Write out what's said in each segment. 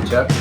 Chuck.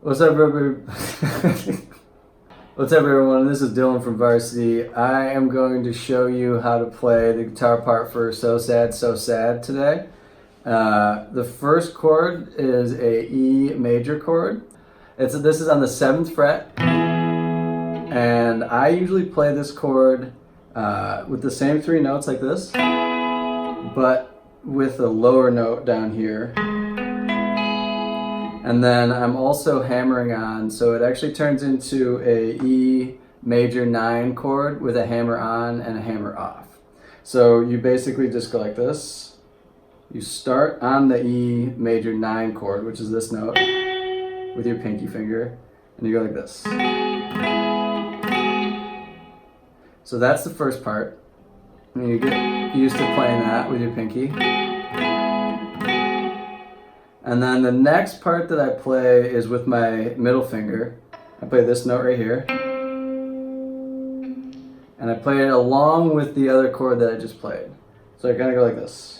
What's up, everybody? What's up, everyone? This is Dylan from Varsity. I am going to show you how to play the guitar part for So Sad, So Sad today. The first chord is a E major chord. This is on the 7th fret, and I usually play this chord with the same 3 notes like this, but with a lower note down here. And then I'm also hammering on, so it actually turns into a E major 9 chord with a hammer on and a hammer off. So you basically just go like this. You start on the E major 9 chord, which is this note, with your pinky finger, and you go like this. So that's the first part. And you get used to playing that with your pinky. And then the next part that I play is with my middle finger. I play this note right here. And I play it along with the other chord that I just played. So I kind of go like this.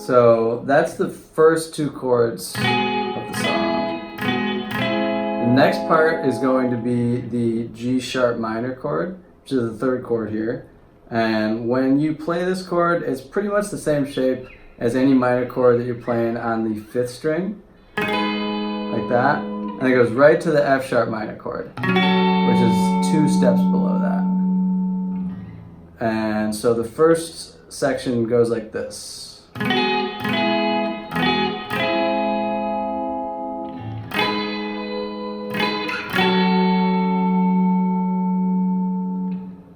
So that's the first 2 chords of the song. The next part is going to be the G sharp minor chord, which is the 3rd chord here. And when you play this chord, it's pretty much the same shape as any minor chord that you're playing on the 5th string, like that. And it goes right to the F sharp minor chord, which is 2 steps below that. And so the first section goes like this.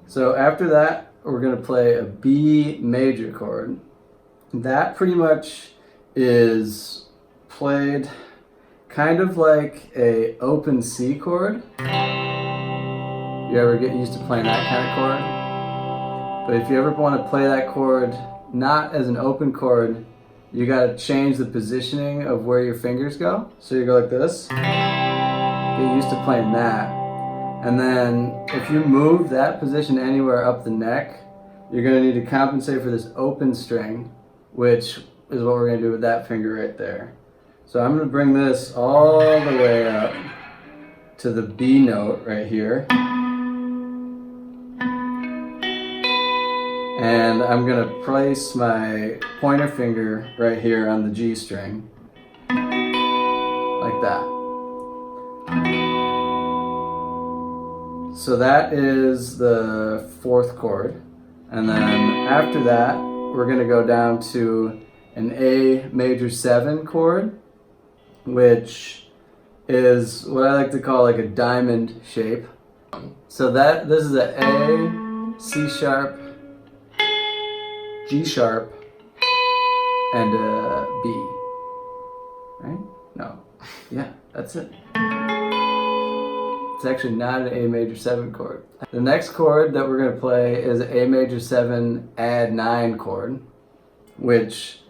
So after that, we're going to play a B major chord. That pretty much is played kind of like a open C chord. You ever get used to playing that kind of chord? But if you ever want to play that chord not as an open chord, you got to change the positioning of where your fingers go. So you go like this. Get used to playing that. And then if you move that position anywhere up the neck, you're going to need to compensate for this open string, which is what we're going to do with that finger right there. So I'm going to bring this all the way up to the B note right here. And I'm going to place my pointer finger right here on the G string, like that. So that is the 4th chord. And then after that, we're going to go down to an A major 7 chord, which is what I like to call like a diamond shape. So this is a A, C sharp, G sharp, and a B. Right? No. Yeah, that's it. It's actually not an A major 7 chord. The next chord that we're going to play is an A major 7 add 9 chord, which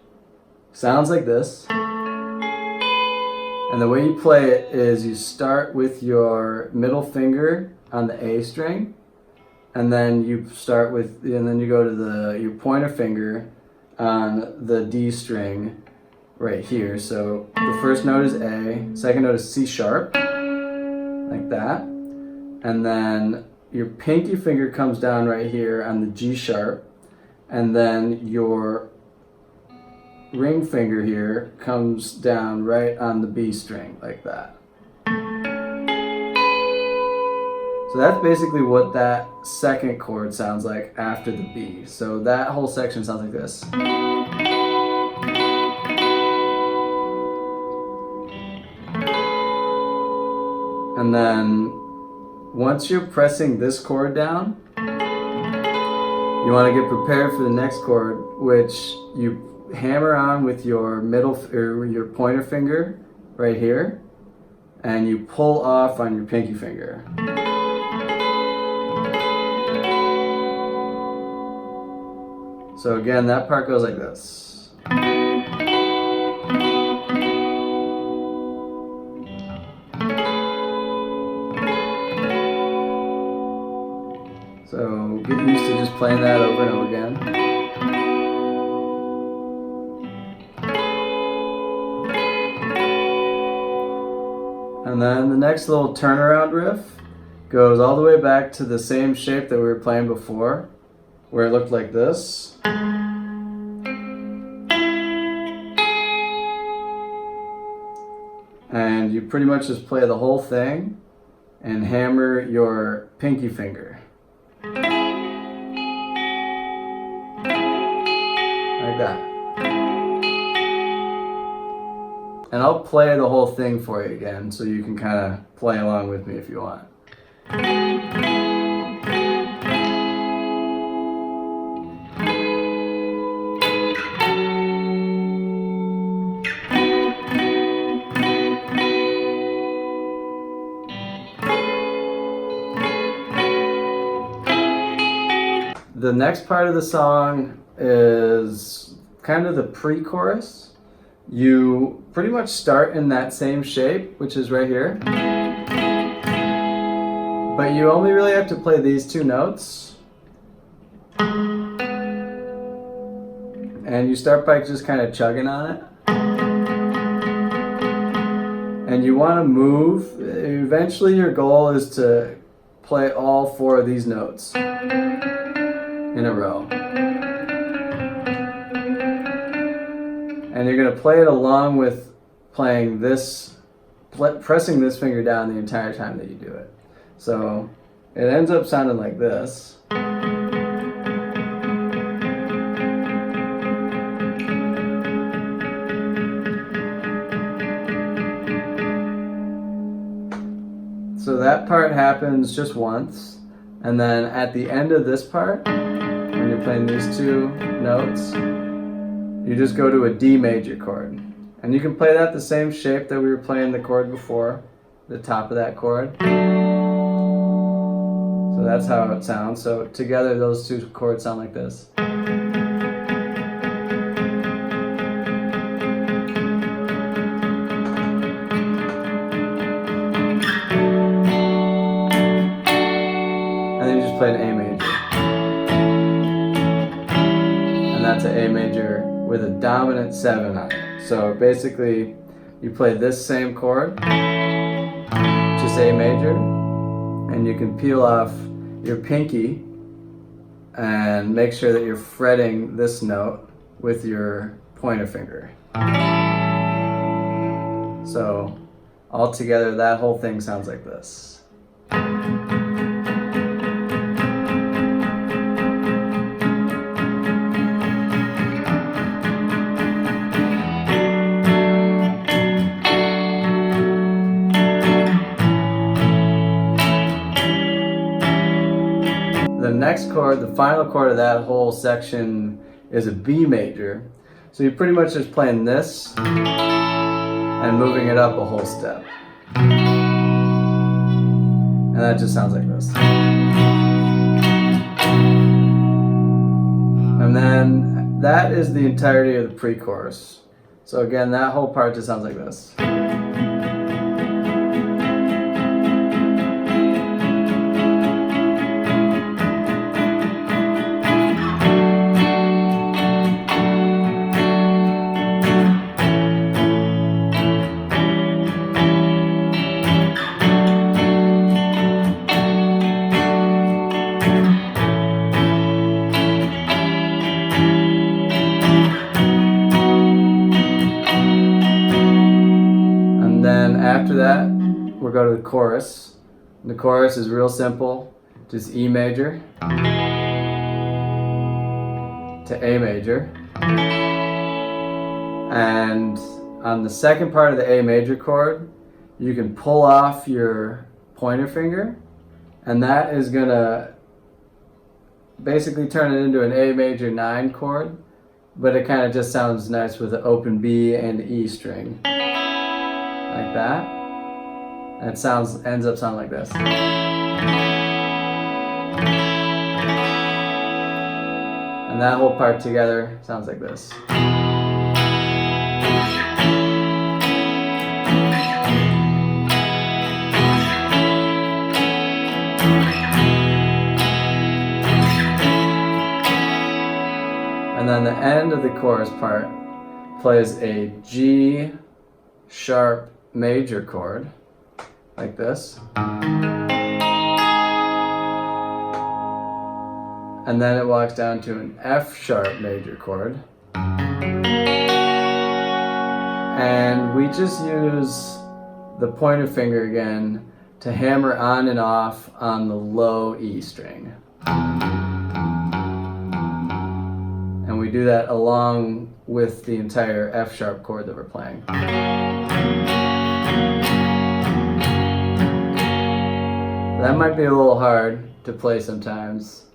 sounds like this. And the way you play it is you start with your middle finger on the A string, and then you go to your pointer finger on the D string right here. So the first note is A, second note is C sharp, like that. And then your pinky finger comes down right here on the G sharp, and then your ring finger here comes down right on the B string, like that. So that's basically what that second chord sounds like after the B. So that whole section sounds like this. And then once you're pressing this chord down, you want to get prepared for the next chord, which you hammer on with your your pointer finger right here, and you pull off on your pinky finger. So again, that part goes like this. So get used to just playing that over and over again. And then the next little turnaround riff goes all the way back to the same shape that we were playing before, where it looked like this. And you pretty much just play the whole thing and hammer your pinky finger. Like that. And I'll play the whole thing for you again so you can kind of play along with me if you want. The next part of the song is kind of the pre-chorus. You pretty much start in that same shape, which is right here. But you only really have to play these two notes. And you start by just kind of chugging on it. And you want to move. Eventually your goal is to play all 4 of these notes in a row. And you're going to play it along with playing this, pressing this finger down the entire time that you do it. So it ends up sounding like this. So that part happens just once. And then at the end of this part, when you're playing these 2 notes, you just go to a D major chord. And you can play that the same shape that we were playing the chord before, the top of that chord. So that's how it sounds. So together those 2 chords sound like this. And then you just play an A major. And that's an A major with a dominant 7 on it. So basically, you play this same chord, just A major, and you can peel off your pinky and make sure that you're fretting this note with your pointer finger. So all together, that whole thing sounds like this. the next chord, the final chord of that whole section is a B major. So you're pretty much just playing this and moving it up a whole step. And that just sounds like this. And then that is the entirety of the pre-chorus. So again, that whole part just sounds like this. After that, we'll go to the chorus. The chorus is real simple, just E major to A major. And on the second part of the A major chord, you can pull off your pointer finger, and that is gonna basically turn it into an A major 9 chord, but it kind of just sounds nice with an open B and E string. Like that. And it ends up sounding like this. And that whole part together sounds like this. And then the end of the chorus part plays a G sharp major chord, like this. And then it walks down to an F sharp major chord. And we just use the pointer finger again to hammer on and off on the low E string. And we do that along with the entire F sharp chord that we're playing. That might be a little hard to play sometimes.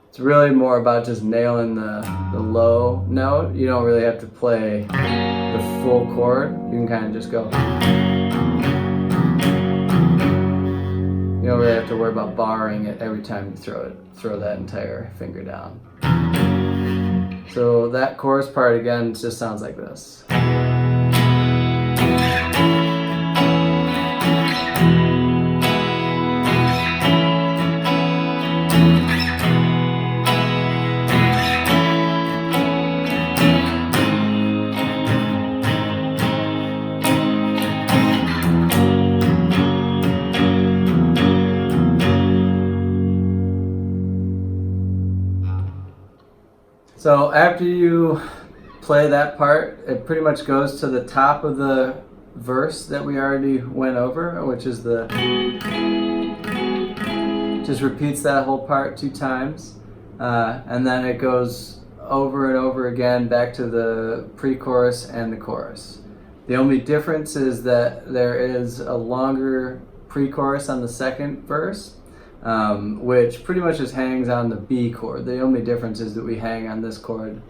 It's really more about just nailing the low note. You don't really have to play the full chord. You can kind of just go. You don't really have to worry about barring it every time you throw that entire finger down. So that chorus part again just sounds like this. So after you play that part, it pretty much goes to the top of the verse that we already went over, which is just repeats that whole part 2 times. And then it goes over and over again back to the pre-chorus and the chorus. The only difference is that there is a longer pre-chorus on the second verse, which pretty much just hangs on the B chord. The only difference is that we hang on this chord.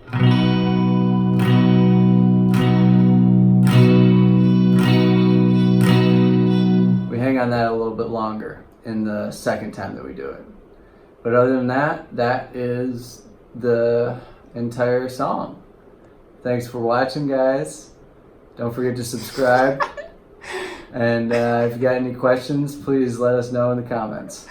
We hang on that a little bit longer in the second time that we do it. But other than that, that is the entire song. Thanks for watching, guys. Don't forget to subscribe. And if you got any questions, please let us know in the comments.